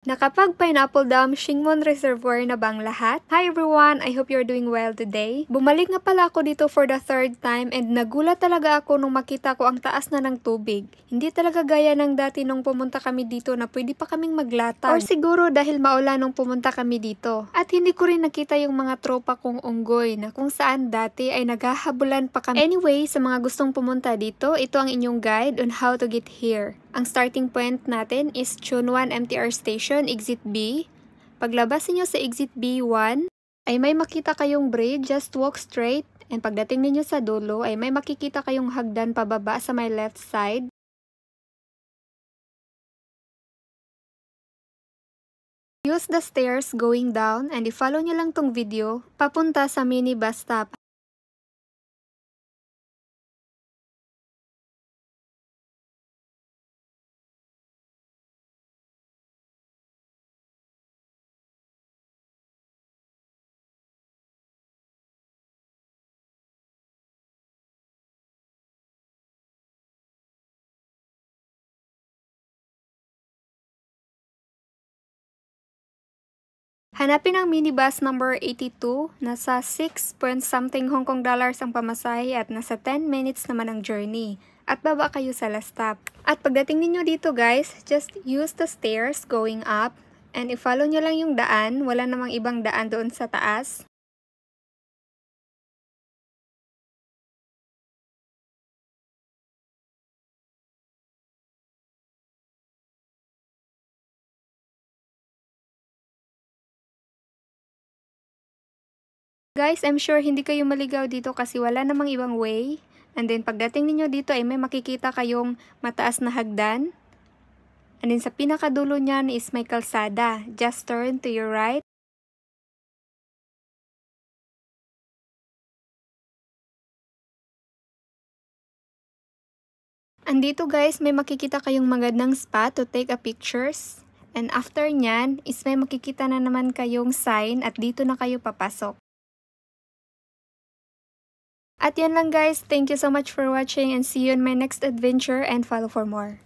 Nakapag-Pineapple Dam Shingmon Reservoir na bang lahat? Hi everyone! I hope you're doing well today. Bumalik nga pala ako dito for the third time and nagulat talaga ako nung makita ko ang taas na ng tubig. Hindi talaga gaya ng dati nung pumunta kami dito na pwede pa kaming maglatag. Or siguro dahil maulan nung pumunta kami dito. At hindi ko rin nakita yung mga tropa kong unggoy na kung saan dati ay naghahabulan pa kami. Anyway, sa mga gustong pumunta dito, ito ang inyong guide on how to get here. Ang starting point natin is Chunwan MTR Station, Exit B. Paglabas niyo sa Exit B1, ay may makita kayong bridge, just walk straight. And pagdating niyo sa dulo, ay may makikita kayong hagdan pababa sa my left side. Use the stairs going down and i-follow niyo lang tong video papunta sa mini bus stop. Hanapin ang minibus number 82, nasa 6 point something Hong Kong dollars ang pamasahe at nasa 10 minutes naman ang journey. At baba kayo sa last stop. At pagdating ninyo dito guys, just use the stairs going up and i-follow nyo lang yung daan, wala namang ibang daan doon sa taas. Guys, I'm sure hindi kayo maligaw dito kasi wala namang ibang way. And then pagdating ninyo dito ay may makikita kayong mataas na hagdan. And then sa pinakadulo niyan is may kalsada. Just turn to your right. Andito guys, may makikita kayong magandang spot to take a pictures. And after nyan is may makikita na naman kayong sign at dito na kayo papasok. At yan lang guys, thank you so much for watching and see you in my next adventure and follow for more.